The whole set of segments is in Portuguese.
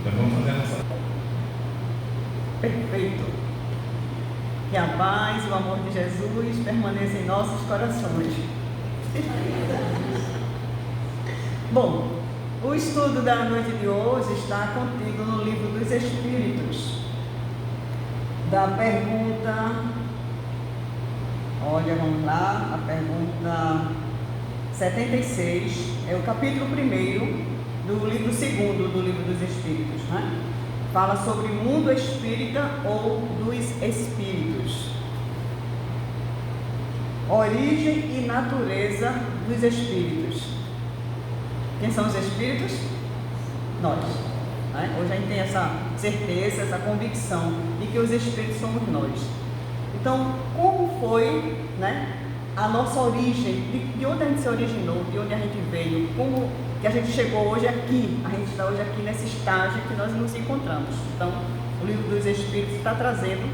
Então vamos fazer a nossa. Perfeito. Que a paz e o amor de Jesus permaneçam em nossos corações. Bom, o estudo da noite de hoje está contido no Livro dos Espíritos. Da pergunta, olha, vamos lá, a pergunta 76, é o capítulo 1º do livro 2º do Livro dos Espíritos, né? Fala sobre mundo espírita ou dos espíritos. Origem e natureza dos espíritos. Quem são os espíritos? Nós. Né? Hoje a gente tem essa certeza, essa convicção de que os espíritos somos nós. Então, como foi, né, a nossa origem, de onde a gente se originou, de onde a gente veio, como que a gente chegou hoje aqui, a gente está hoje aqui nesse estágio que nós nos encontramos. Então, o Livro dos Espíritos está trazendo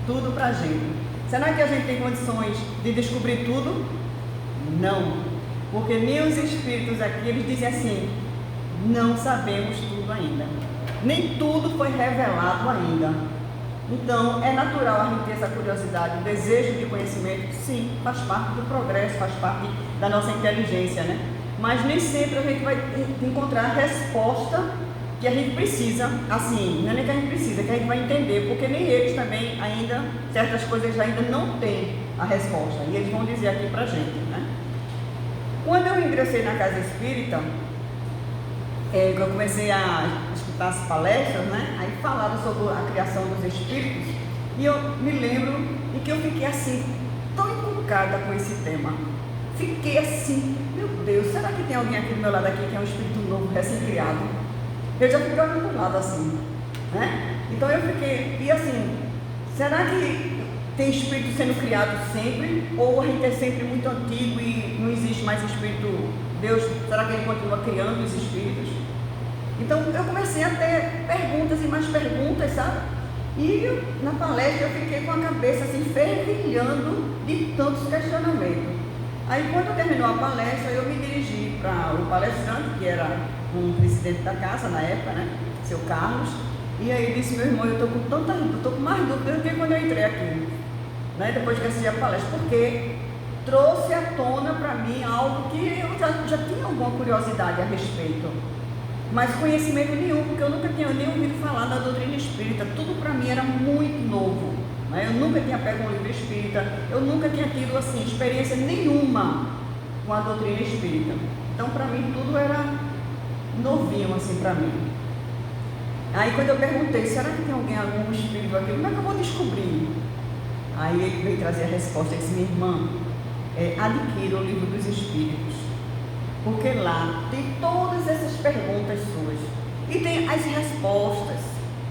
tudo para a gente. Será que a gente tem condições de descobrir tudo? Não, porque nem os espíritos aqui, eles dizem assim, não sabemos tudo ainda, nem tudo foi revelado ainda. Então, é natural a gente ter essa curiosidade, o desejo de conhecimento, sim, faz parte do progresso, faz parte da nossa inteligência, né? Mas nem sempre a gente vai encontrar a resposta que a gente precisa, assim, não é nem que a gente precisa, que a gente vai entender, porque nem eles também ainda, certas coisas ainda não têm a resposta, e eles vão dizer aqui pra gente, né? Quando eu ingressei na Casa Espírita, eu comecei a escutar as palestras, né? Aí falaram sobre a criação dos espíritos, e eu me lembro de que eu fiquei assim, tão encucada com esse tema. Fiquei assim, meu Deus, será que tem alguém aqui do meu lado aqui que é um espírito novo, recém-criado? Eu já fiquei olhando para o lado assim, né? Então eu fiquei, e assim, será que tem espírito sendo criado sempre? Ou a gente é sempre muito antigo e não existe mais espírito? Deus, será que ele continua criando os espíritos? Então eu comecei a ter perguntas e mais perguntas, sabe? E na palestra eu fiquei com a cabeça assim, fervilhando de tantos questionamentos. Aí quando terminou a palestra, eu me dirigi para o palestrante, que era um presidente da casa na época, né? Seu Carlos. E aí ele disse, meu irmão, eu estou com mais dúvidas do que quando eu entrei aqui, né? Depois que assisti a palestra, porque trouxe à tona para mim algo que eu já tinha alguma curiosidade a respeito, mas conhecimento nenhum, porque eu nunca tinha nem ouvido falar da doutrina espírita, tudo para mim era muito novo, né? Eu nunca tinha pego um livro espírita, eu nunca tinha tido assim, experiência nenhuma com a doutrina espírita, então para mim tudo era novinho assim para mim. Aí quando eu perguntei, será que tem algum espírito aqui, como é que eu vou descobrir? Aí ele veio trazer a resposta, ele disse, minha irmã, adquira o Livro dos Espíritos, porque lá tem todas essas perguntas suas e tem as respostas,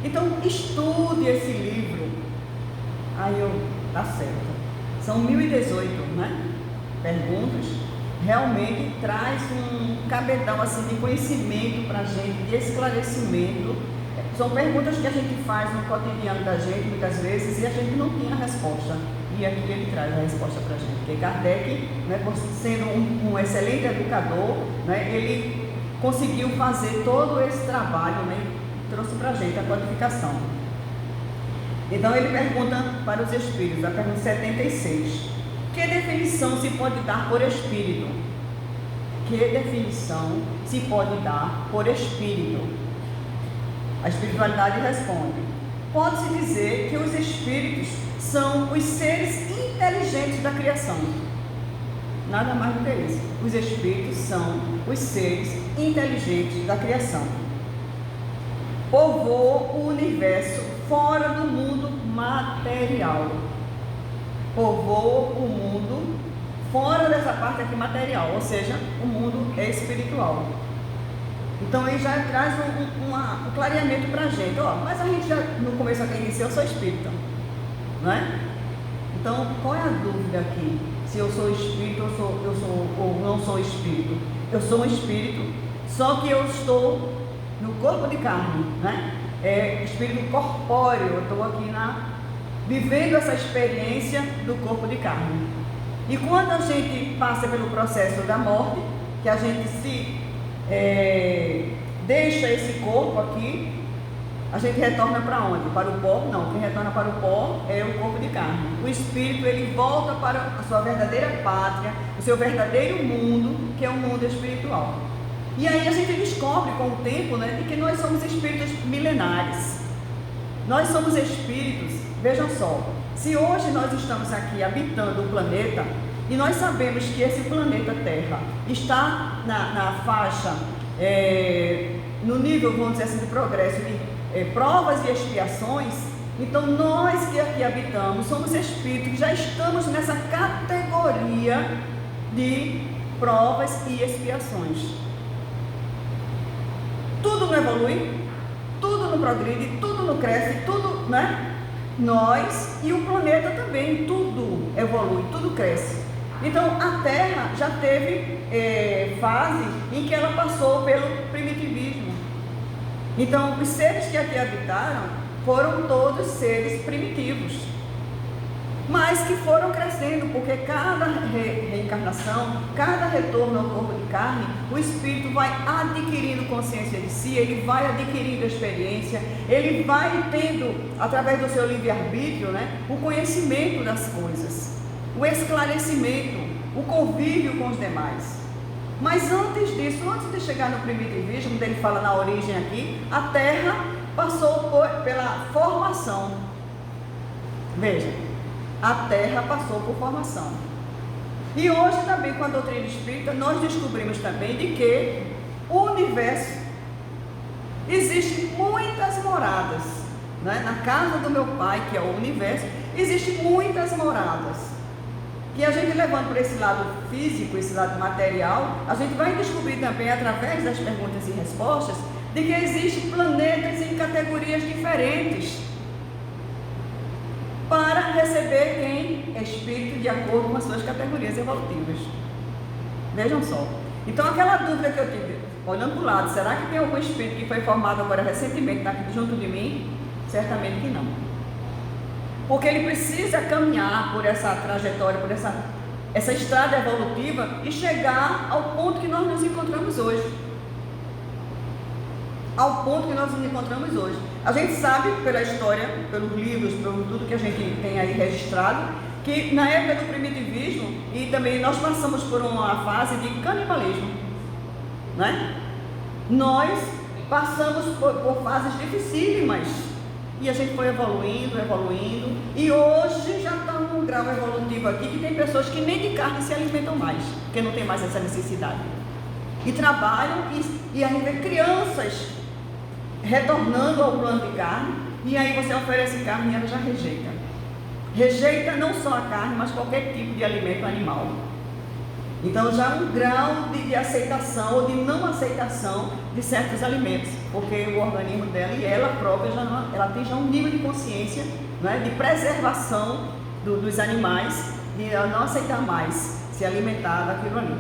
então estude esse livro. Aí eu, tá certo, são 1018, né, perguntas, realmente traz um cabedal assim de conhecimento para a gente, de esclarecimento. São perguntas que a gente faz no cotidiano da gente muitas vezes e a gente não tinha a resposta. E aqui ele traz a resposta para a gente. Porque Kardec, né, sendo um excelente educador, né, ele conseguiu fazer todo esse trabalho, né, e trouxe para a gente a codificação. Então ele pergunta para os espíritos, a pergunta 76. Que definição se pode dar por espírito? Que definição se pode dar por espírito? A espiritualidade responde, pode-se dizer que os espíritos são os seres inteligentes da criação. Nada mais do que isso. Os espíritos são os seres inteligentes da criação. Povoam o universo fora do mundo material. Povoam o mundo fora dessa parte aqui material, ou seja, o mundo é espiritual. Então ele já traz um clareamento para a gente, mas a gente já no começo aqui iniciou, eu sou espírita, não é? Então qual é a dúvida aqui? Se eu sou espírito ou não sou espírito? Eu sou um espírito, só que eu estou no corpo de carne, né? É espírito corpóreo, eu estou aqui vivendo essa experiência do corpo de carne. E quando a gente passa pelo processo da morte, que a gente deixa esse corpo aqui, a gente retorna para onde? Para o pó? Não, quem retorna para o pó é o corpo de carne. O espírito, ele volta para a sua verdadeira pátria, o seu verdadeiro mundo, que é o mundo espiritual. E aí a gente descobre com o tempo, né, de que nós somos espíritos milenares. Nós somos espíritos, vejam só, se hoje nós estamos aqui habitando o planeta, e nós sabemos que esse planeta Terra está na faixa, no nível, vamos dizer assim, de progresso de provas e expiações, então nós que aqui habitamos somos espíritos que já estamos nessa categoria de provas e expiações. Tudo não evolui, tudo não progride, tudo não cresce, tudo, né? Nós e o planeta também, tudo evolui, tudo cresce. Então a Terra já teve fase em que ela passou pelo primitivismo. Então os seres que aqui habitaram foram todos seres primitivos, mas que foram crescendo, porque cada reencarnação, cada retorno ao corpo de carne, o espírito vai adquirindo consciência de si, ele vai adquirindo experiência, ele vai tendo, através do seu livre-arbítrio, né, o conhecimento das coisas, o esclarecimento, o convívio com os demais. Mas antes disso, antes de chegar no primitivismo, quando ele fala na origem aqui, a Terra passou pela formação. Veja, a Terra passou por formação. E hoje também, com a doutrina espírita, nós descobrimos também de que o universo existe muitas moradas, né? Na casa do meu pai, que é o universo, existem muitas moradas. Que a gente levando por esse lado físico, esse lado material, a gente vai descobrir também, através das perguntas e respostas, de que existem planetas em categorias diferentes para receber quem é espírito de acordo com as suas categorias evolutivas. Vejam só. Então aquela dúvida que eu tive, olhando para o lado, será que tem algum espírito que foi formado agora recentemente, está aqui junto de mim? Certamente que não. Porque ele precisa caminhar por essa trajetória, por essa estrada evolutiva e chegar ao ponto que nós nos encontramos hoje. Ao ponto que nós nos encontramos hoje. A gente sabe pela história, pelos livros, por tudo que a gente tem aí registrado, que na época do primitivismo, e também nós passamos por uma fase de canibalismo, né? Nós passamos por fases dificílimas. E a gente foi evoluindo, e hoje já está num grau evolutivo aqui que tem pessoas que nem de carne se alimentam mais, porque não tem mais essa necessidade. E trabalham, e aí vê crianças retornando ao plano de carne, e aí você oferece carne e ela já rejeita. Rejeita não só a carne, mas qualquer tipo de alimento animal. Então já um grau de aceitação ou de não aceitação de certos alimentos, porque o organismo dela e ela própria ela tem já um nível de consciência, né, de preservação dos animais, de não aceitar mais se alimentar daquilo ali.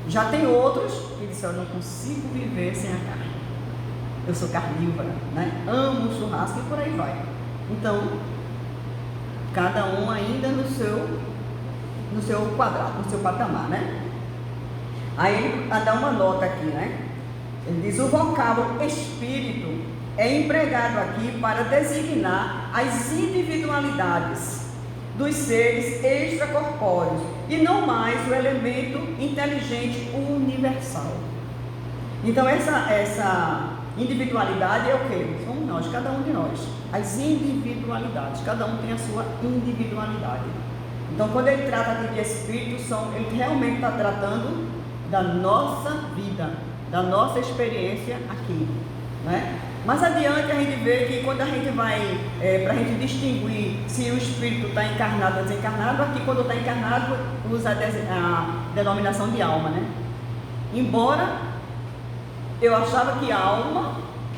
Já tem outros que dizem, eu não consigo viver sem a carne, eu sou carnívora, né? Amo o churrasco e por aí vai. Então, cada um ainda no seu quadrado, no seu patamar, né? Aí ele dá uma nota aqui, né? Ele diz, o vocábulo espírito é empregado aqui para designar as individualidades dos seres extracorpóreos e não mais o elemento inteligente universal. Então essa individualidade é o quê? Somos nós, cada um de nós. As individualidades, cada um tem a sua individualidade. Então quando ele trata aqui de espírito, ele realmente está tratando da nossa vida, da nossa experiência aqui, né? Mais adiante a gente vê que quando a gente vai, para a gente distinguir se o espírito está encarnado ou desencarnado, aqui quando está encarnado usa a denominação de alma, né? Embora eu achava que alma,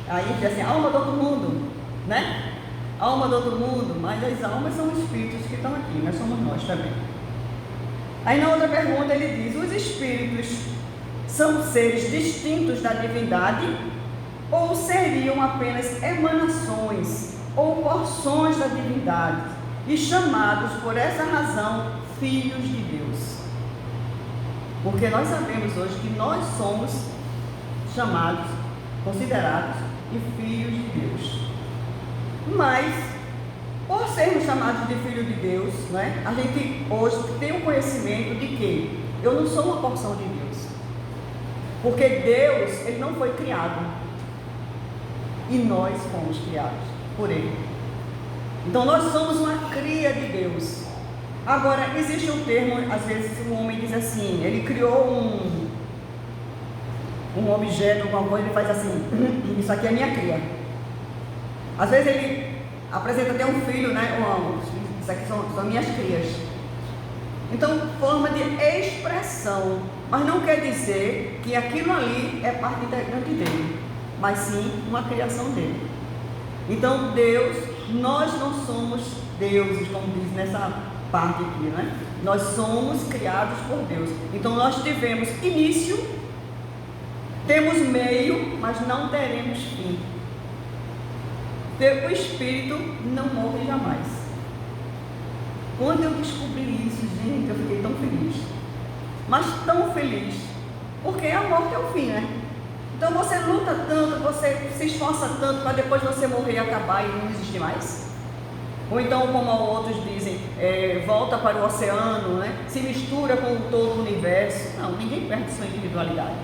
aí diz assim, alma do outro mundo, né? Alma do outro mundo, mas as almas são os espíritos que estão aqui, nós somos nós também. Aí na outra pergunta ele diz, os espíritos são seres distintos da divindade ou seriam apenas emanações ou porções da divindade e chamados por essa razão filhos de Deus? Porque nós sabemos hoje que nós somos chamados, considerados e filhos de Deus. Mas, por sermos chamados de filho de Deus, né, a gente hoje tem o conhecimento de que eu não sou uma porção de Deus. Porque Deus, Ele não foi criado. E nós fomos criados por Ele. Então nós somos uma cria de Deus. Agora, existe um termo, às vezes um homem diz assim, ele criou um objeto, alguma coisa, ele faz assim, isso aqui é minha cria. Às vezes ele apresenta até um filho, né? Isso aqui são minhas crias. Então, forma de expressão, mas não quer dizer que aquilo ali é parte integrante dele, mas sim uma criação dele. Então, Deus, nós não somos deuses, como diz nessa parte aqui, né? Nós somos criados por Deus. Então, nós tivemos início, temos meio, mas não teremos fim. O Espírito não morre jamais. Quando eu descobri isso, gente, eu fiquei tão feliz. Mas tão feliz, porque a morte é o fim, né? Então você luta tanto, você se esforça tanto para depois você morrer e acabar e não existir mais. Ou então, como outros dizem, volta para o oceano, né? Se mistura com todo o universo. Não, ninguém perde sua individualidade.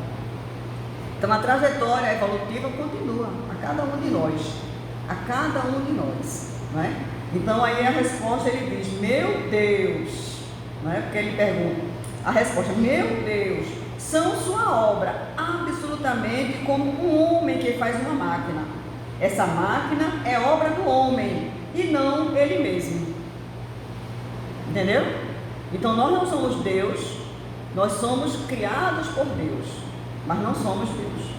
Então a trajetória evolutiva continua a cada um de nós. A cada um de nós, não é? Então aí a resposta ele diz, meu Deus, não é? Porque ele pergunta, a resposta, meu Deus, são sua obra, absolutamente como um homem que faz uma máquina. Essa máquina é obra do homem e não ele mesmo. Entendeu? Então nós não somos Deus, nós somos criados por Deus, mas não somos Deus.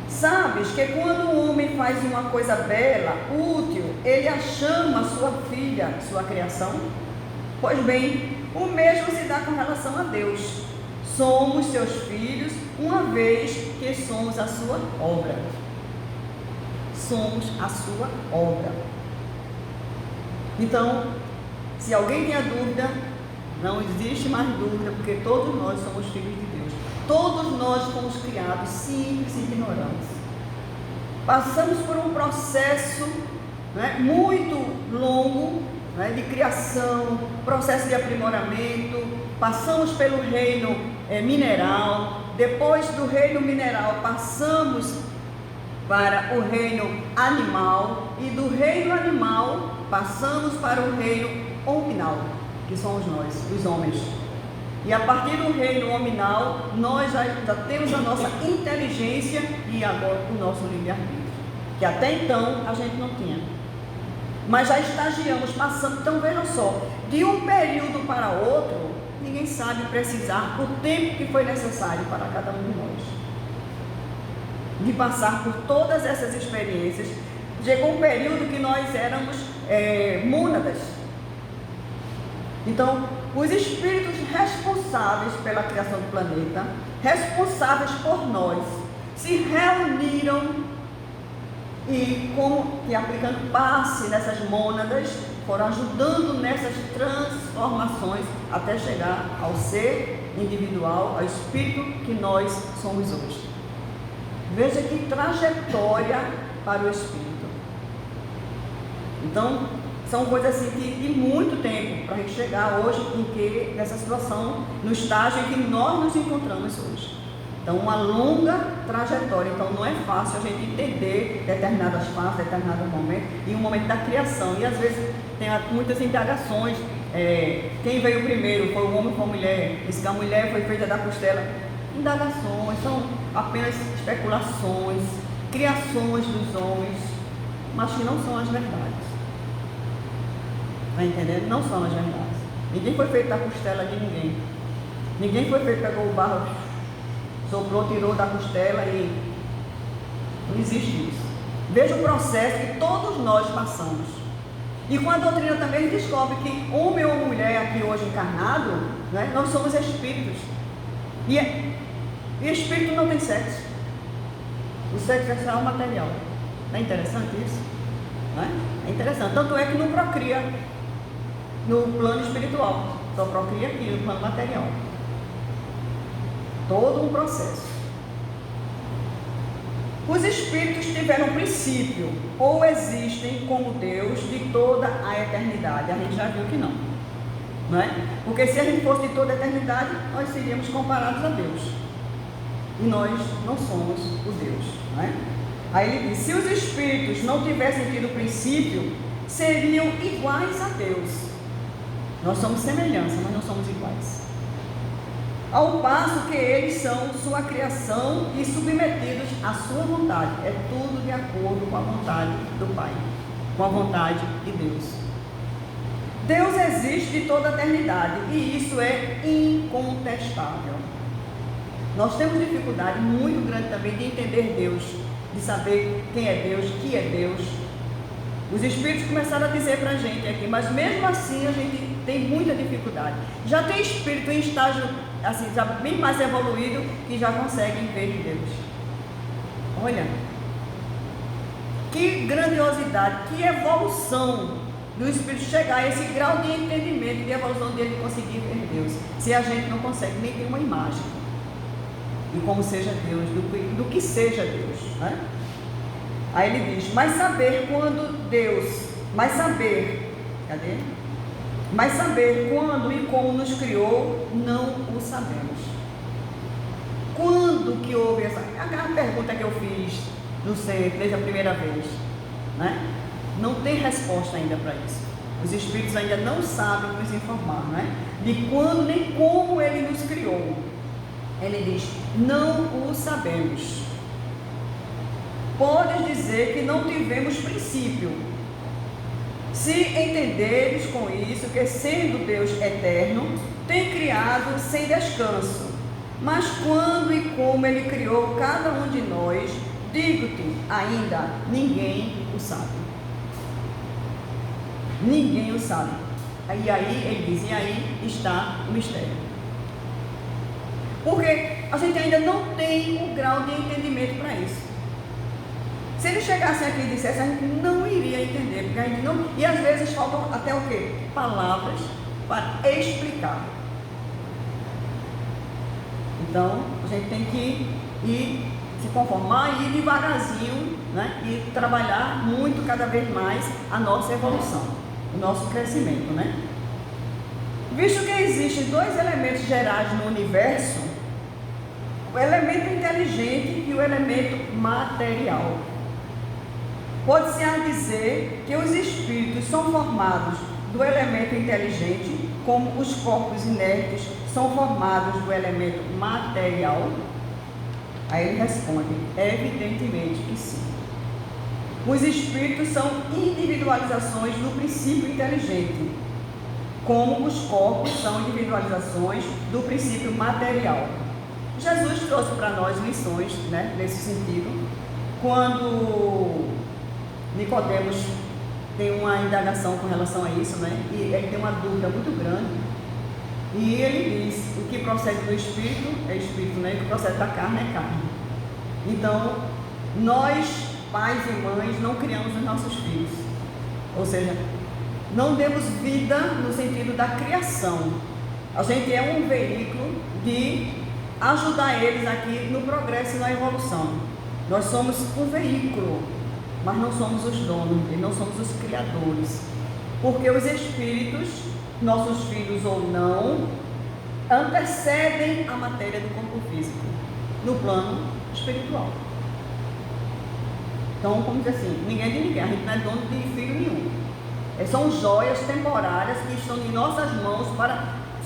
Sabes que quando um homem faz uma coisa bela, útil, ele a chama sua filha, sua criação? Pois bem, o mesmo se dá com relação a Deus. Somos seus filhos, uma vez que somos a sua obra. Somos a sua obra. Então, se alguém tem a dúvida, não existe mais dúvida, porque todos nós somos filhos de Deus. Todos nós fomos criados simples e ignorantes. Passamos por um processo, né, muito longo, né, de criação, processo de aprimoramento. Passamos pelo reino mineral. Depois do reino mineral, passamos para o reino animal. E do reino animal, passamos para o reino hominal, que somos nós, os homens. E a partir do reino hominal, nós já temos a nossa inteligência e agora o nosso livre-arbítrio, que até então a gente não tinha. Mas já estagiamos, passando. Então vejam só, de um período para outro, ninguém sabe precisar o tempo que foi necessário para cada um de nós. De passar por todas essas experiências, chegou um período que nós éramos mônadas. Então, os espíritos responsáveis pela criação do planeta, responsáveis por nós, se reuniram e aplicando passe nessas mônadas, foram ajudando nessas transformações até chegar ao ser individual, ao espírito que nós somos hoje. Veja que trajetória para o espírito. Então, são coisas assim de muito tempo para a gente chegar hoje nessa situação, no estágio em que nós nos encontramos hoje. Então, uma longa trajetória. Então, não é fácil a gente entender determinadas fases, determinados momentos, e o momento da criação. E às vezes tem muitas indagações. Quem veio primeiro? Foi o homem ou foi a mulher? Diz que a mulher foi feita da costela. Indagações, são apenas especulações, criações dos homens, mas que não são as verdades. Está entendendo? Não são as verdades. Ninguém foi feito da costela de ninguém. Ninguém foi feito, pegou o barro, soprou, tirou da costela e não existe isso. Veja o processo que todos nós passamos. E com a doutrina também descobre que homem ou mulher aqui hoje encarnado, né, nós somos espíritos. E espírito não tem sexo. O sexo é só material. Não é interessante isso? Não é? É interessante. Tanto é que não procria no plano espiritual, só procria aqui no plano material. Todo um processo. Os espíritos tiveram princípio ou existem como Deus de toda a eternidade? A gente já viu que não é? Porque se a gente fosse de toda a eternidade, nós seríamos comparados a Deus. E nós não somos o Deus, não é? Aí ele diz: se os espíritos não tivessem tido princípio, seriam iguais a Deus. Nós somos semelhança, mas não somos iguais. Ao passo que eles são sua criação e submetidos à sua vontade. É tudo de acordo com a vontade do Pai, com a vontade de Deus. Deus existe de toda a eternidade e isso é incontestável. Nós temos dificuldade muito grande também de entender Deus, de saber quem é Deus, que é Deus. Os espíritos começaram a dizer para a gente aqui, mas mesmo assim a gente tem muita dificuldade. Já tem espírito em estágio assim, já bem mais evoluído, que já conseguem ver Deus. Olha, que grandiosidade, que evolução do espírito chegar a esse grau de entendimento, de evolução dele conseguir ver Deus, se a gente não consegue nem ter uma imagem de como seja Deus, do que seja Deus, né? Aí ele diz: mas saber quando e como nos criou, não o sabemos. Quando que houve aquela pergunta que eu fiz no centro, desde a primeira vez, né? Não tem resposta ainda para isso. Os espíritos ainda não sabem nos informar, né? De quando nem como ele nos criou. Ele diz: não o sabemos. Podes dizer que não tivemos princípio, se entenderes com isso que, sendo Deus eterno, tem criado sem descanso. Mas quando e como ele criou cada um de nós, digo-te, ainda ninguém o sabe. Ninguém o sabe. E aí ele diz: e aí está o mistério. Porque a gente ainda não tem o grau de entendimento para isso. Se ele chegasse aqui e dissesse, a gente não iria entender, porque a gente não... E às vezes faltam até o quê? Palavras para explicar. Então, a gente tem que ir se conformar e ir devagarzinho, né? E trabalhar muito, cada vez mais, a nossa evolução, o nosso crescimento, né? Visto que existem dois elementos gerais no universo, o elemento inteligente e o elemento material. Pode-se dizer que os espíritos são formados do elemento inteligente, como os corpos inertes são formados do elemento material? Aí ele responde: evidentemente que sim. Os espíritos são individualizações do princípio inteligente, como os corpos são individualizações do princípio material. Jesus trouxe para nós lições, né, nesse sentido, quando Nicodemos tem uma indagação com relação a isso, né? E ele tem uma dúvida muito grande. E ele diz: o que procede do espírito é espírito, né? E o que procede da carne é carne. Então, nós, pais e mães, não criamos os nossos filhos. Ou seja, não demos vida no sentido da criação. A gente é um veículo de ajudar eles aqui no progresso e na evolução. Nós somos um veículo, mas não somos os donos, e não somos os criadores. Porque os espíritos, nossos filhos ou não, antecedem a matéria do corpo físico, no plano espiritual. Então, como diz assim, ninguém é de ninguém, a gente não é dono de filho nenhum. São joias temporárias que estão em nossas mãos,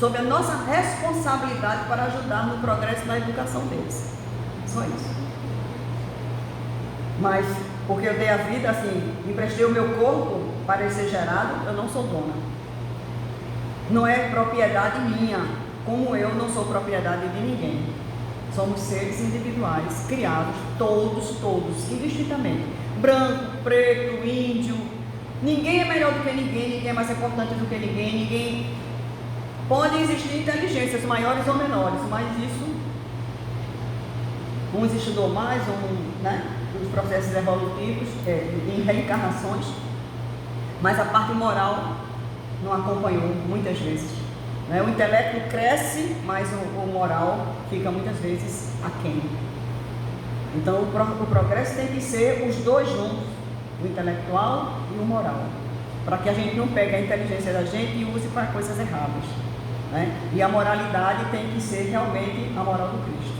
sob a nossa responsabilidade para ajudar no progresso e na educação deles. Só isso. Mas, porque eu dei a vida assim, emprestei o meu corpo para ele ser gerado, eu não sou dona. Não é propriedade minha, como eu não sou propriedade de ninguém. Somos seres individuais, criados, todos, indistintamente. Branco, preto, índio. Ninguém é melhor do que ninguém é mais importante do que ninguém. Podem existir inteligências maiores ou menores, mas isso, uns estudou mais, né, os processos evolutivos, em reencarnações, mas a parte moral não acompanhou muitas vezes. Né? O intelecto cresce, mas o moral fica muitas vezes aquém. Então o progresso tem que ser os dois juntos, o intelectual e o moral, para que a gente não pegue a inteligência da gente e use para coisas erradas, né? E a moralidade tem que ser realmente a moral do Cristo.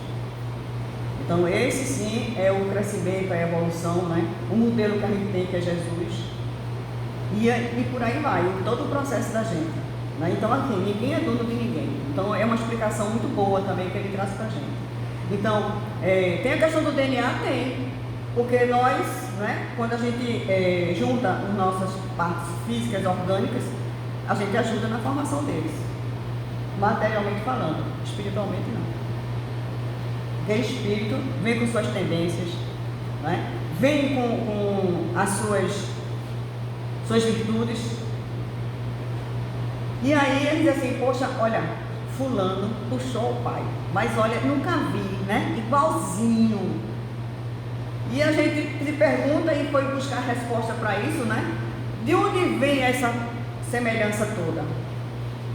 Então esse sim é o crescimento, a evolução, né? O modelo que a gente tem, que é Jesus, e por aí vai, todo o processo da gente, né? Então aqui, ninguém é dono de ninguém. Então é uma explicação muito boa também que ele traz para a gente. Então, tem a questão do DNA? Tem, porque nós, né, quando a gente junta as nossas partes físicas, orgânicas, a gente ajuda na formação deles, materialmente falando, espiritualmente não. Aquele espírito vem com suas tendências, né, vem com as suas virtudes, e aí ele diz assim, poxa, olha, fulano puxou o pai, mas olha, nunca vi, né? Igualzinho. E a gente se pergunta e foi buscar resposta para isso, né? De onde vem essa semelhança toda?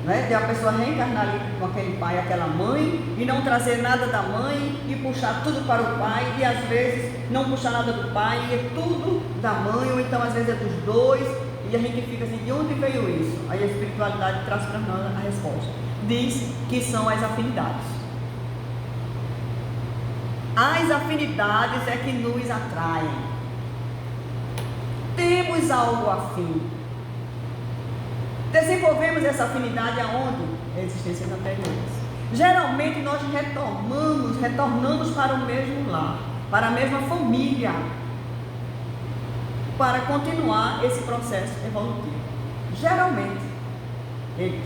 Né? De a pessoa reencarnar ali com aquele pai, aquela mãe, e não trazer nada da mãe, e puxar tudo para o pai, e às vezes não puxar nada do pai, e é tudo da mãe, ou então às vezes é dos dois, e a gente fica assim, de onde veio isso? Aí a espiritualidade traz para nós a resposta. Diz que são as afinidades. As afinidades é que nos atraem. Temos algo afim. Desenvolvemos essa afinidade aonde? Em existências anteriores. Geralmente nós retornamos para o mesmo lar, para a mesma família, para continuar esse processo evolutivo. Geralmente.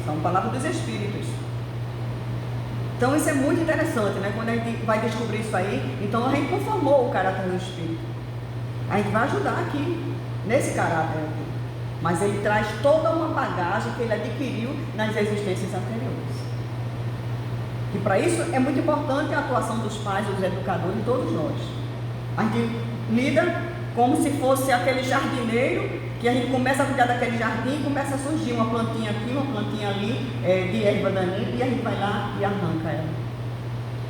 São palavras dos espíritos. Então isso é muito interessante, né? Quando a gente vai descobrir isso aí, então a gente não formou o caráter do espírito. A gente vai ajudar aqui, nesse caráter aqui. Mas ele traz toda uma bagagem que ele adquiriu nas existências anteriores. E para isso é muito importante a atuação dos pais, dos educadores, de todos nós. A gente lida como se fosse aquele jardineiro, que a gente começa a cuidar daquele jardim e começa a surgir uma plantinha aqui, uma plantinha ali, de erva daninha, e a gente vai lá e arranca ela.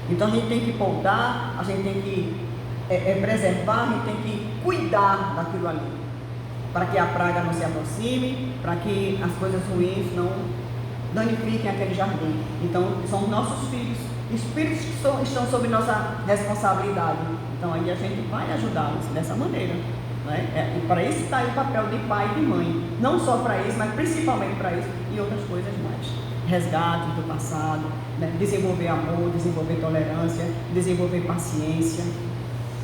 Então a gente tem que podar, a gente tem que preservar, a gente tem que cuidar daquilo ali, para que a praga não se aproxime, para que as coisas ruins não danifiquem aquele jardim. Então são nossos filhos, espíritos que estão sob nossa responsabilidade. Então aí a gente vai ajudá-los dessa maneira. Né? E para isso está aí o papel de pai e de mãe, não só para isso, mas principalmente para isso e outras coisas mais. Resgate do passado, né? Desenvolver amor, desenvolver tolerância, desenvolver paciência.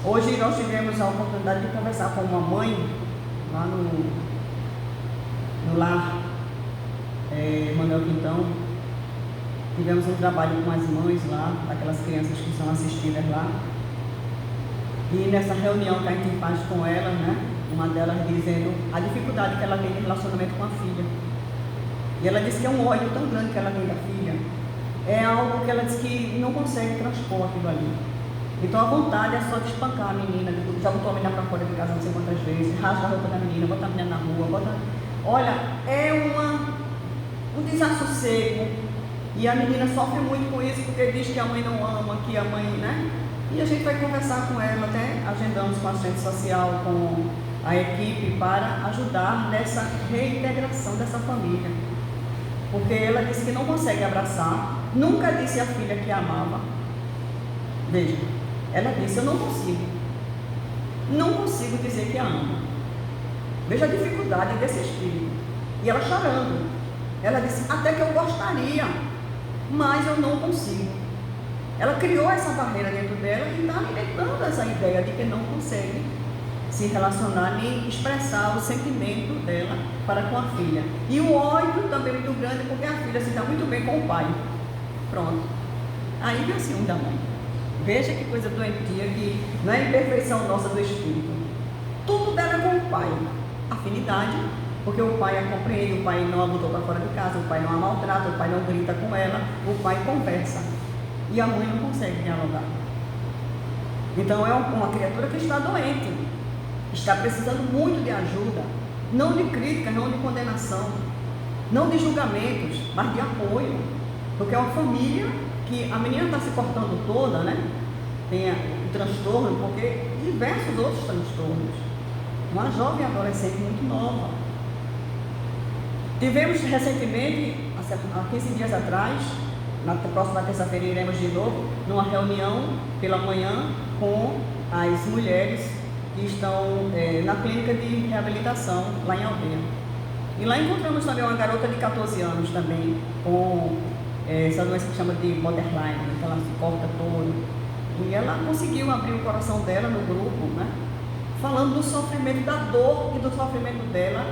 Hoje nós tivemos a oportunidade de conversar com uma mãe lá no lar Manuel Quintão. Tivemos um trabalho com as mães lá, aquelas crianças que são assistidas lá. E nessa reunião que a gente faz com ela, né, uma delas dizendo a dificuldade que ela tem de relacionamento com a filha. E ela disse que é um ódio tão grande que ela tem da filha. É algo que ela disse que não consegue transpor aquilo ali. Então a vontade é só de espancar a menina, já botou a menina para fora de casa não sei quantas vezes, rasga a roupa da menina, bota a menina na rua, Olha, é um desassossego. E a menina sofre muito com isso porque diz que a mãe não ama, que a mãe, né? E a gente vai conversar com ela, até agendamos com a assistente social, com a equipe, para ajudar nessa reintegração dessa família. Porque ela disse que não consegue abraçar, nunca disse à filha que a amava. Veja, ela disse, eu não consigo dizer que a amo. Veja a dificuldade desse espírito. E ela chorando. Ela disse, até que eu gostaria, mas eu não consigo. Ela criou essa barreira dentro dela e está alimentando essa ideia de que não consegue se relacionar nem expressar o sentimento dela para com a filha. E o ódio também é muito grande porque a filha se dá muito bem com o pai. Pronto. Aí vem o ciúme da mãe. Veja que coisa doentia, que não é imperfeição nossa do espírito. Tudo dela é com o pai. Afinidade, porque o pai a compreende, o pai não a botou para fora de casa, o pai não a maltrata, o pai não grita com ela, o pai conversa. E a mãe não consegue dialogar. Então é uma criatura que está doente, está precisando muito de ajuda, não de crítica, não de condenação, não de julgamentos, mas de apoio. Porque é uma família que a menina está se cortando toda, né? Tem o transtorno, porque diversos outros transtornos. Uma jovem adolescente muito nova. Tivemos recentemente, há 15 dias atrás, na próxima terça-feira iremos de novo, numa reunião pela manhã com as mulheres que estão na clínica de reabilitação lá em Aldeia. E lá encontramos também uma garota de 14 anos também, com essa doença que chama de borderline, que ela se corta toda. E ela conseguiu abrir o coração dela no grupo, né? Falando do sofrimento, da dor e do sofrimento dela,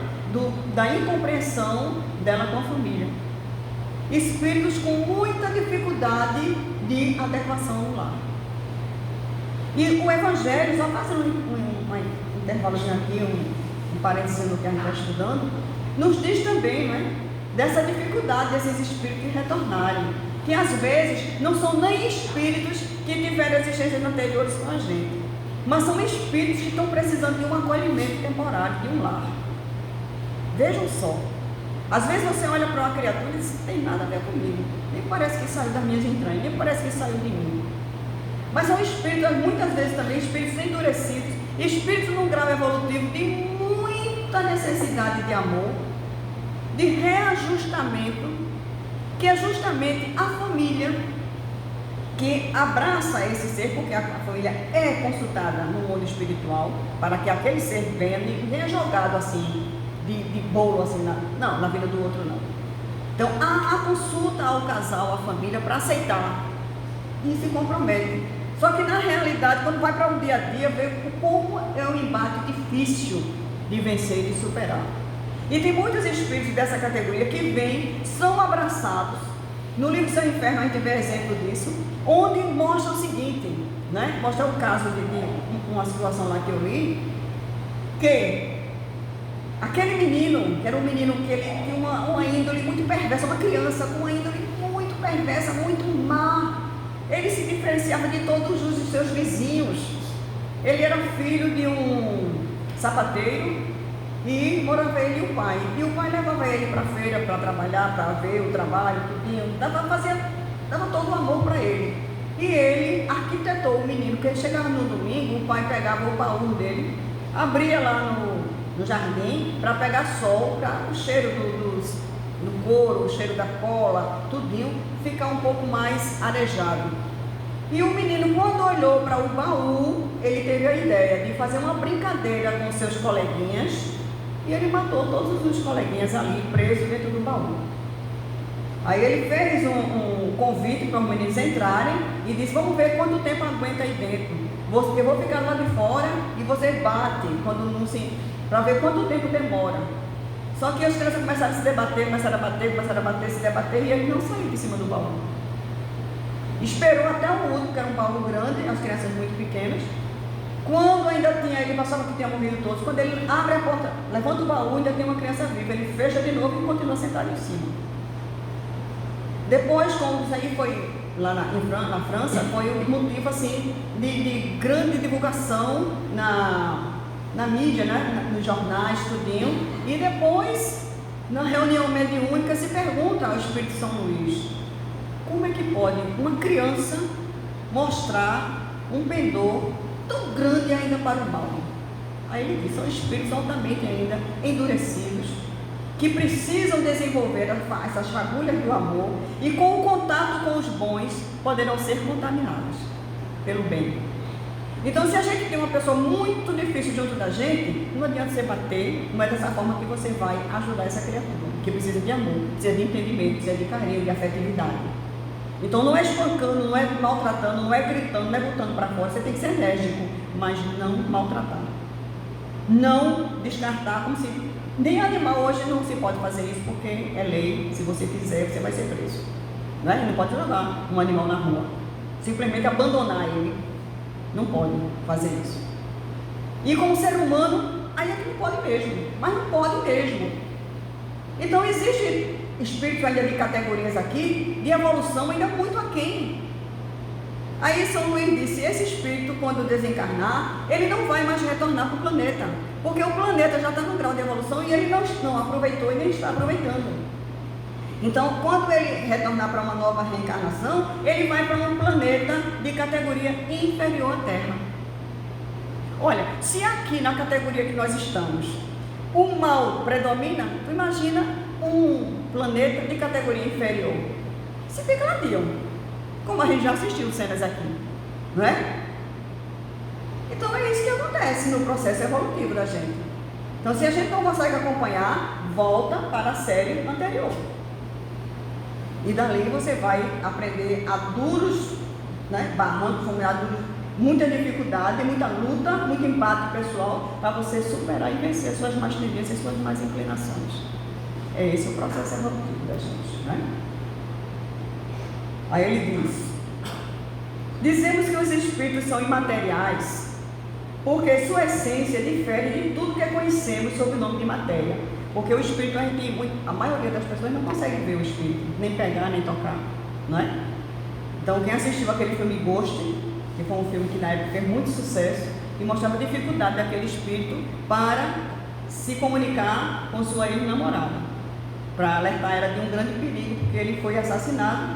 da incompreensão dela com a família. Espíritos com muita dificuldade de adequação no lar. E o Evangelho, só fazendo um intervalozinho aqui, um parênteses no que a gente está estudando, nos diz também, né, dessa dificuldade desses espíritos de retornarem, que às vezes não são nem espíritos que tiveram existências anteriores com a gente, mas são espíritos que estão precisando de um acolhimento temporário, de um lar. Vejam só, às vezes você olha para uma criatura e diz, não tem nada a ver comigo, nem parece que saiu das minhas entranhas, nem parece que saiu de mim. Mas são espíritos, muitas vezes também, espíritos endurecidos, espíritos num grau evolutivo de muita necessidade de amor, de reajustamento, que é justamente a família que abraça esse ser, porque a família é consultada no mundo espiritual, para que aquele ser venha jogado assim, de bolo assim, na vida do outro não. Então, a consulta ao casal, à família, para aceitar, e se compromete. Só que na realidade, quando vai para o dia a dia, vê como é um embate difícil de vencer e de superar. E tem muitos espíritos dessa categoria que vêm, são abraçados. No livro Céu e Inferno a gente vê exemplo disso, onde mostra o seguinte, né? Mostra o caso de uma situação lá que eu li, que aquele menino, que era um menino que ele tinha uma índole muito perversa, uma criança com uma índole muito perversa, muito má. Ele se diferenciava de todos os seus vizinhos. Ele era filho de um sapateiro e morava ele e o pai. E o pai levava ele para a feira para trabalhar, para ver o trabalho, tudinho. Dava todo o amor para ele. E ele arquitetou o menino, que ele chegava no domingo, o pai pegava o baú dele, abria lá no jardim para pegar sol, para o cheiro do couro, o cheiro da cola, tudinho, ficar um pouco mais arejado. E o menino, quando olhou para o baú, ele teve a ideia de fazer uma brincadeira com seus coleguinhas, e ele matou todos os coleguinhas ali, presos dentro do baú. Aí ele fez um convite para os meninos entrarem e disse, vamos ver quanto tempo aguenta aí dentro. Eu vou ficar lá de fora e vocês batem, para ver quanto tempo demora. Só que as crianças começaram a se debater, começaram a bater, se debater, e ele não saiu de cima do baú. Esperou até o último, que era um baú grande, as crianças muito pequenas. Quando ainda tinha, ele passava que tinha morrido todos, quando ele abre a porta, levanta o baú, ainda tem uma criança viva, ele fecha de novo e continua sentado em cima. Depois, como isso aí foi lá na França, foi um motivo assim, de grande divulgação na mídia, né? Nos jornais, tudinho. E depois, na reunião mediúnica, se pergunta ao Espírito São Luís, como é que pode uma criança mostrar um pendor tão grande ainda para o mal? Aí ele diz, são espíritos altamente ainda endurecidos, que precisam desenvolver essas fagulhas do amor, e com o contato com os bons, poderão ser contaminados pelo bem. Então, se a gente tem uma pessoa muito difícil junto da gente, não adianta você bater, não é dessa forma que você vai ajudar essa criatura, que precisa de amor, precisa de entendimento, precisa de carinho, de afetividade. Então, não é espancando, não é maltratando, não é gritando, não é botando para fora, você tem que ser enérgico, mas não maltratar. Não descartar, como se... Nem animal hoje não se pode fazer isso, porque é lei, se você fizer, você vai ser preso. Né? Não pode jogar um animal na rua, simplesmente abandonar ele. Não pode fazer isso. E como ser humano, aí é que não pode mesmo, mas não pode mesmo. Então existe espírito ainda de categorias aqui, de evolução ainda muito aquém. Aí São Luís disse, esse espírito quando desencarnar, ele não vai mais retornar para o planeta, porque o planeta já está no grau de evolução e ele não aproveitou e nem está aproveitando. Então, quando ele retornar para uma nova reencarnação, ele vai para um planeta de categoria inferior à Terra. Olha, se aqui na categoria que nós estamos, o mal predomina, tu imagina um planeta de categoria inferior. Se degladiam, como a gente já assistiu cenas aqui, não é? Então é isso que acontece no processo evolutivo da gente. Então, se a gente não consegue acompanhar, volta para a série anterior. E dali você vai aprender a duros, né, barrancos, muita dificuldade, muita luta, muito embate pessoal, para você superar e vencer suas más tendências, suas más inclinações. É esse o processo evolutivo da gente, né? Aí ele diz: dizemos que os espíritos são imateriais, porque sua essência difere de tudo que conhecemos sob o nome de matéria. Porque o espírito, a maioria das pessoas não consegue ver o espírito, nem pegar, nem tocar, não é? Então, quem assistiu aquele filme Ghost, que foi um filme que na época fez muito sucesso, e mostrava a dificuldade daquele espírito para se comunicar com sua ex-namorada, para alertar ela de um grande perigo, porque ele foi assassinado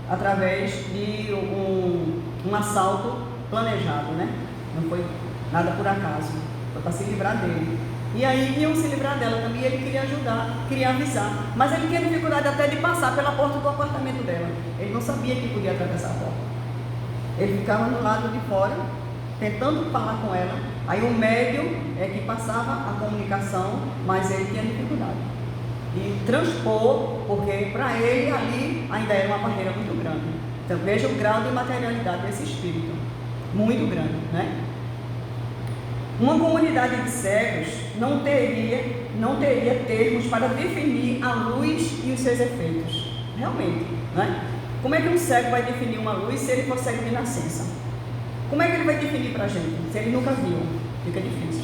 através de um assalto planejado, né? Não foi nada por acaso, foi para se livrar dele. E aí iam se livrar dela também, e ele queria ajudar, queria avisar, mas ele tinha dificuldade até de passar pela porta do apartamento dela. Ele não sabia que podia atravessar a porta. Ele ficava no lado de fora, tentando falar com ela. Aí o médium é que passava a comunicação, mas ele tinha dificuldade. E transpor, porque para ele ali ainda era uma barreira muito grande. Então veja o grau de materialidade desse espírito, muito grande, né? Uma comunidade de cegos não teria termos para definir a luz e os seus efeitos. Realmente, né? Como é que um cego vai definir uma luz se ele for cego de nascença? Como é que ele vai definir para a gente, se ele nunca viu? Fica difícil.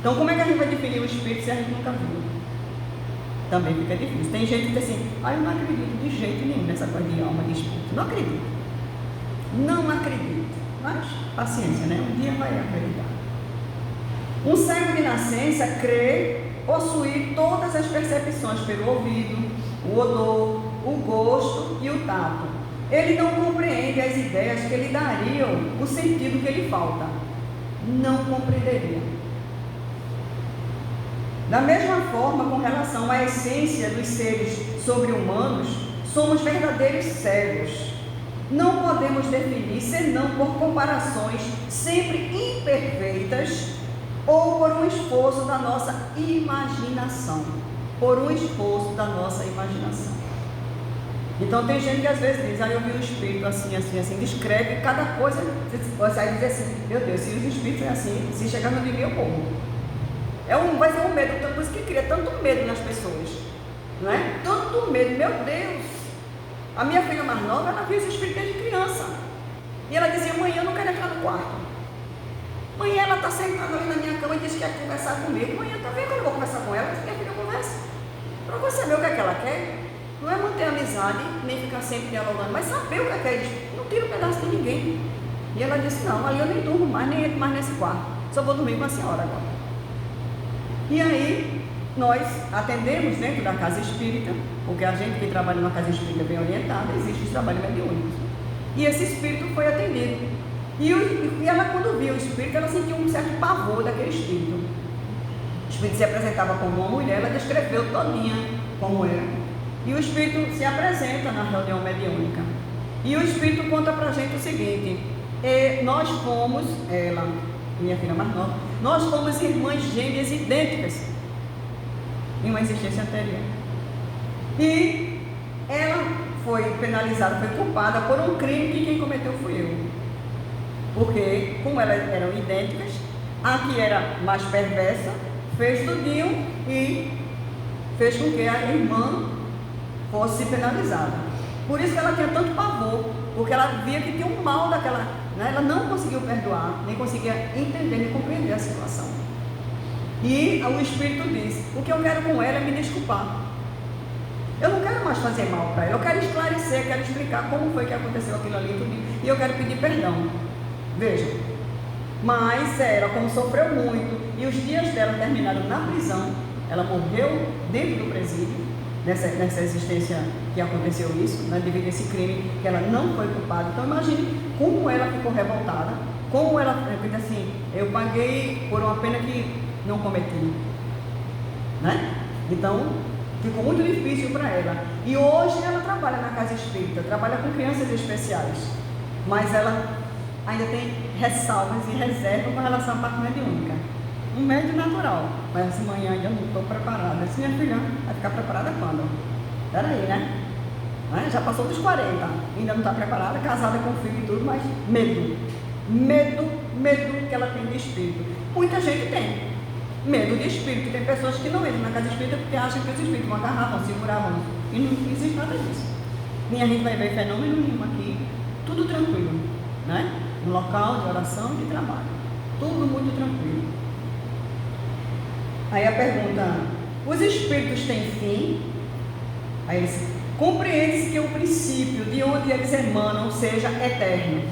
Então, como é que a gente vai definir o espírito se a gente nunca viu? Também fica difícil. Tem gente que diz assim: eu não acredito de jeito nenhum nessa coisa de alma de espírito. Não acredito. Não acredito. Mas, paciência, né? Um dia vai acreditar. Um cego de nascença crê possuir todas as percepções pelo ouvido, o odor, o gosto e o tato. Ele não compreende as ideias que lhe dariam o sentido que lhe falta. Não compreenderia. Da mesma forma, com relação à essência dos seres sobre-humanos, somos verdadeiros cegos. Não podemos definir senão por comparações sempre imperfeitas ou por um esforço da nossa imaginação. Por um esforço da nossa imaginação. Então tem gente que às vezes diz: eu vi o espírito assim, assim, assim, descreve cada coisa, você vai dizer assim: meu Deus, se os espíritos é assim, se chegar no de mim eu morro. Vai ser um medo, por isso que cria tanto medo nas pessoas, não é? Tanto medo, meu Deus. A minha filha mais nova, ela viu esse espírito desde criança, e ela dizia: mãe, eu não quero entrar no quarto. Mãe, ela está sentada ali na minha cama e diz que quer conversar comigo. Mãe, está vendo que eu não vou conversar com ela? Minha filha conversa. Para você saber o que é que ela quer, não é manter amizade, nem ficar sempre dialogando, mas saber o que é que é isso. Não tira um pedaço de ninguém. E ela disse: não, ali eu nem durmo mais, nem entro mais nesse quarto. Só vou dormir com a senhora agora. E aí, nós atendemos dentro da casa espírita, porque a gente que trabalha numa casa espírita bem orientada, existe os trabalhos mediúnicos. E esse espírito foi atendido. E ela, quando viu o espírito, ela sentiu um certo pavor daquele espírito. O espírito se apresentava como uma mulher, ela descreveu todinha como era. E o espírito se apresenta na reunião mediúnica. E o espírito conta pra gente o seguinte: nós fomos, ela, minha filha mais nova, nós fomos irmãs gêmeas idênticas em uma existência anterior. E ela foi penalizada, foi culpada por um crime que quem cometeu fui eu. Porque, como elas eram idênticas, a que era mais perversa fez tudinho e fez com que a irmã fosse penalizada. Por isso que ela tinha tanto pavor, porque ela via que tinha um mal daquela, né? Ela não conseguiu perdoar, nem conseguia entender, nem compreender a situação. E o espírito disse: o que eu quero com ela é me desculpar. Eu não quero mais fazer mal para ela, eu quero esclarecer, quero explicar como foi que aconteceu aquilo ali, e eu quero pedir perdão. Veja, mas ela, como sofreu muito, e os dias dela terminaram na prisão, ela morreu dentro do presídio, nessa existência que aconteceu isso, né, devido a esse crime, que ela não foi culpada. Então imagine como ela ficou revoltada, como ela disse assim, eu paguei por uma pena que não cometi, né? Então ficou muito difícil para ela. E hoje ela trabalha na casa espírita, trabalha com crianças especiais, mas ela ainda tem ressalvas e reservas com relação à parte mediúnica. Um médio natural, mas essa manhã ainda não estou preparada. Eu disse, minha filha, vai ficar preparada quando? Peraí, né? Já passou dos 40, ainda não está preparada, casada com filho e tudo, mas medo que ela tem de espírito. Muita gente tem medo de espírito. Tem pessoas que não entram na casa espírita porque acham que os espíritos vão agarrar, vão segurar, e não existe nada disso. Nem a gente vai ver fenômeno nenhum aqui, tudo tranquilo, né? No local de oração e de trabalho, tudo muito tranquilo. Aí a pergunta, os espíritos têm fim? Aí eles compreende-se que o princípio de onde eles emanam seja eterno.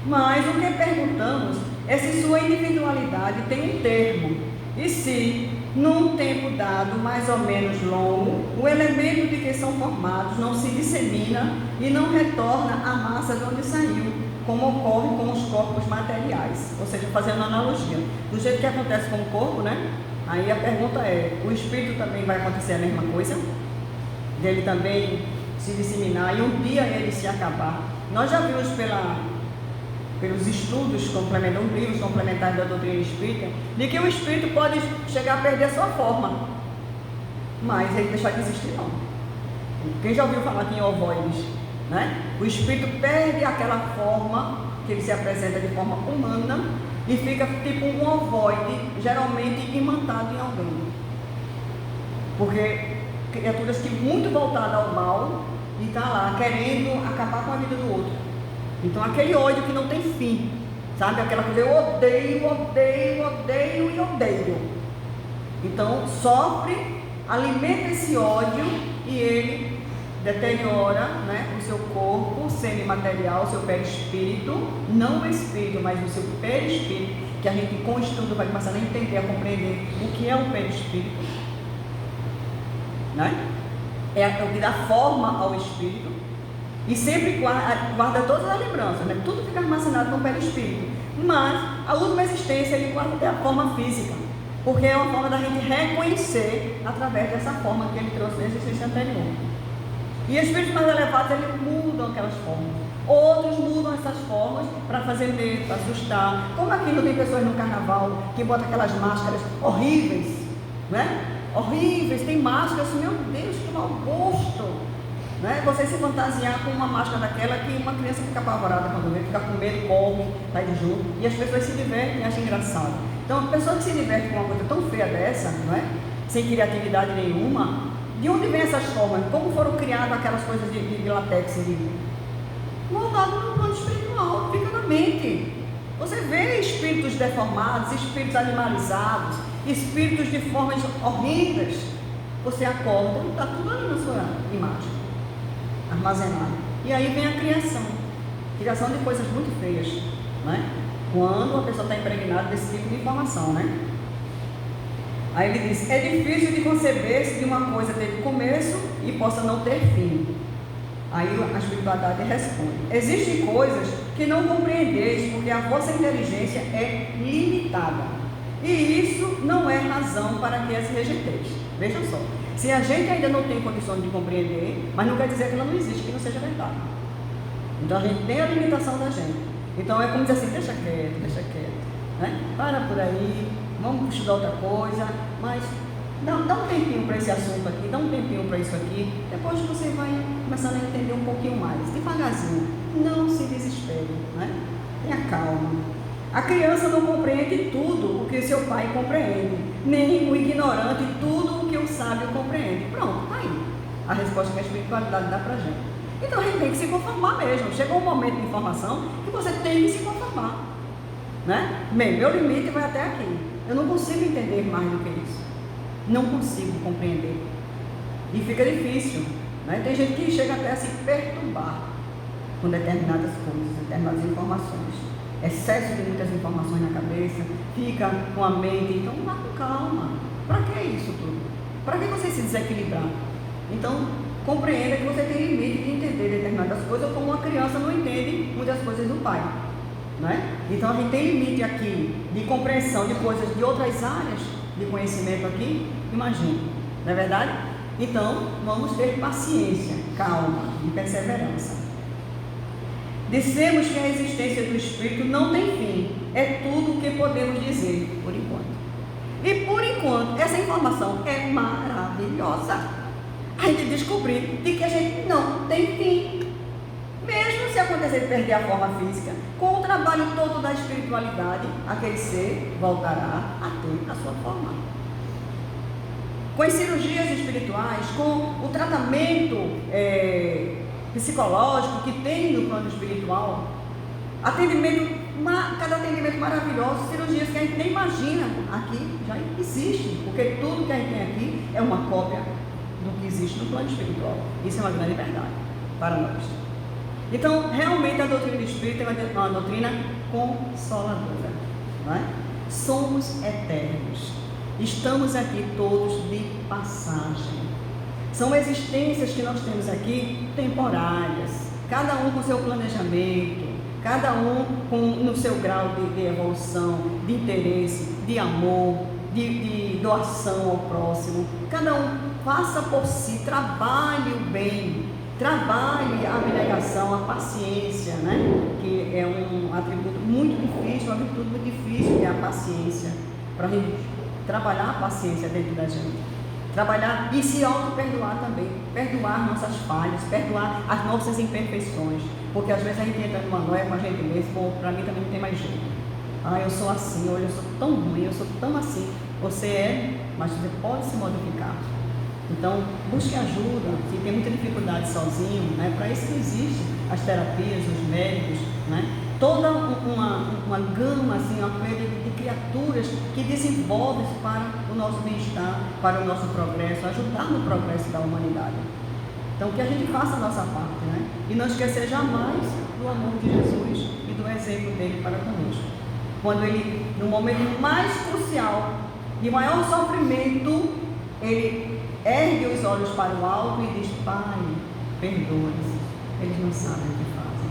Mas o que perguntamos é se sua individualidade tem um termo, e se, num tempo dado mais ou menos longo, o elemento de que são formados não se dissemina e não retorna à massa de onde saiu, como ocorre com os corpos materiais. Ou seja, fazendo analogia, do jeito que acontece com o corpo, né? Aí a pergunta é, o espírito também vai acontecer a mesma coisa? Dele também se disseminar e um dia ele se acabar? Nós já vimos pelos estudos complementares, livros complementares da doutrina espírita, de que o espírito pode chegar a perder a sua forma, mas ele deixar de existir não. Quem já ouviu falar aqui em ovoides, né? O espírito perde aquela forma que ele se apresenta de forma humana e fica tipo um ovoide, geralmente imantado em alguém, porque criaturas que muito voltadas ao mal e está lá querendo acabar com a vida do outro. Então aquele ódio que não tem fim, sabe? Aquela coisa, eu odeio. Então sofre, alimenta esse ódio e ele deteriora, né, o seu corpo semimaterial, o seu perispírito, não o espírito, mas o seu perispírito, que a gente com o estudo vai começar a entender, a compreender o que é o perispírito, né? É o que dá forma ao espírito. E sempre guarda todas as lembranças, né? Tudo fica armazenado no perispírito. Mas a última existência ele guarda até a forma física, porque é uma forma da gente reconhecer através dessa forma que ele trouxe na existência anterior. E espíritos mais elevados, eles mudam aquelas formas. Outros mudam essas formas para fazer medo, para assustar. Como aqui não tem pessoas no carnaval que botam aquelas máscaras horríveis, né? Horríveis, tem máscaras, meu Deus, que mau gosto, né? Você se fantasiar com uma máscara daquela que uma criança fica apavorada quando vê, fica com medo, corre, vai de junto, e as pessoas se divertem e acham engraçado. Então, a pessoa que se diverte com uma coisa tão feia dessa, não é? Sem criatividade nenhuma, de onde vem essas formas? Como foram criadas aquelas coisas de látex? Moldado no plano espiritual, fica na mente. Você vê espíritos deformados, espíritos animalizados, espíritos de formas horríveis. Você acorda, está tudo ali na sua imagem, armazenado. E aí vem a criação de coisas muito feias, né? Quando a pessoa está impregnada desse tipo de informação, né? Aí ele diz, é difícil de conceber-se de uma coisa teve começo e possa não ter fim. Aí a espiritualidade responde, existem coisas que não compreendeis porque a vossa inteligência é limitada. E isso não é razão para que as rejeiteis. Veja só, se a gente ainda não tem condições de compreender, mas não quer dizer que ela não existe, que não seja verdade. Então a gente tem a limitação da gente. Então é como dizer assim, deixa quieto, né? Para por aí, vamos estudar outra coisa, mas dá um tempinho para esse assunto aqui, dá um tempinho para isso aqui, depois você vai começando a entender um pouquinho mais, devagarzinho, não se desespere, né? Tenha calma. A criança não compreende tudo o que seu pai compreende, nem o ignorante tudo o que o sábio compreende. Pronto, tá aí a resposta que a espiritualidade dá pra gente. Então a gente tem que se conformar mesmo. Chegou um momento de informação que você tem que se conformar, né? Meu limite vai até aqui. Eu não consigo entender mais do que isso. Não consigo compreender. E fica difícil, né? Tem gente que chega até a se perturbar com determinadas coisas, determinadas informações. Excesso de muitas informações na cabeça, fica com a mente, então vá com calma. Para que isso tudo? Para que você se desequilibrar? Então, compreenda que você tem limite de entender determinadas coisas, como uma criança não entende muitas coisas do pai, não é? Então, a gente tem limite aqui de compreensão de coisas de outras áreas de conhecimento aqui, imagine, não é verdade? Então, vamos ter paciência, calma e perseverança. Dissemos que a existência do Espírito não tem fim, é tudo o que podemos dizer, por enquanto. E por enquanto, essa informação é maravilhosa. A gente descobrir de que a gente não tem fim. Mesmo se acontecer de perder a forma física, com o trabalho todo da espiritualidade, aquele ser voltará a ter a sua forma. Com as cirurgias espirituais, com o tratamento psicológico que tem no plano espiritual, cada atendimento maravilhoso, cirurgias que a gente nem imagina aqui já existe, porque tudo que a gente tem aqui é uma cópia do que existe no plano espiritual. Isso é uma grande verdade para nós. Então, realmente a doutrina do Espírito é uma doutrina consoladora, não é? Somos eternos, estamos aqui todos de passagem. São existências que nós temos aqui temporárias, cada um com seu planejamento, cada um no seu grau de evolução, de interesse, de amor, de doação ao próximo. Cada um faça por si, trabalhe o bem, trabalhe a abnegação, a paciência, né? Que é um atributo muito difícil, uma virtude muito difícil, que é a paciência, para a gente trabalhar a paciência dentro da gente. Trabalhar e se auto-perdoar também, perdoar nossas falhas, perdoar as nossas imperfeições, porque às vezes a gente entra numa noia com a gente mesmo, bom, para mim também não tem mais jeito. Eu sou assim, olha, eu sou tão ruim, eu sou tão assim. Você é, mas você pode se modificar. Então, busque ajuda, se tem muita dificuldade sozinho, né? Para isso que existem as terapias, os médicos, né? Toda uma gama, assim, uma coisa de criaturas que desenvolvem para o nosso bem-estar, para o nosso progresso, ajudar no progresso da humanidade. Então, que a gente faça a nossa parte, né? E não esquecer jamais do amor de Jesus e do exemplo dele para conosco. Quando ele, no momento mais crucial, de maior sofrimento, ele ergue os olhos para o alto e diz: Pai, perdoa-os, eles não sabem o que fazem.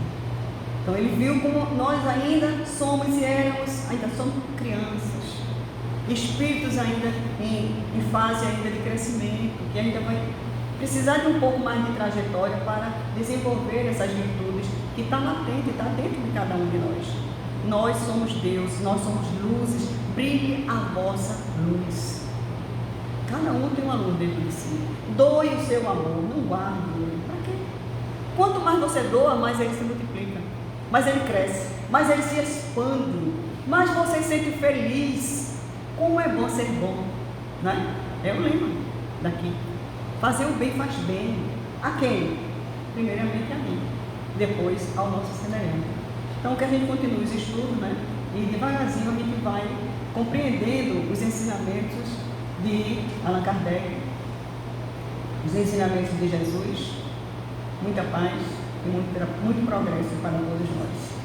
Então ele viu como nós ainda somos e éramos, ainda somos crianças, espíritos ainda em fase ainda de crescimento, que ainda vai precisar de um pouco mais de trajetória para desenvolver essas virtudes que está latente, está dentro de cada um de nós. Nós somos Deus, nós somos luzes, brilhe a vossa luz. Cada um tem uma luz dentro de si. Doe o seu amor, não guarde ele. Para quê? Quanto mais você doa, mais ele se multiplica, mais ele cresce, mais ele se expande, mais você se sente feliz. Como é bom ser bom, né? É o lema daqui. Fazer o bem faz bem. A quem? Primeiramente a mim, depois ao nosso semelhante. Então que a gente continue os estudos, né? E devagarzinho a gente vai compreendendo os ensinamentos de Allan Kardec, os ensinamentos de Jesus. Muita paz e muito progresso para todos nós.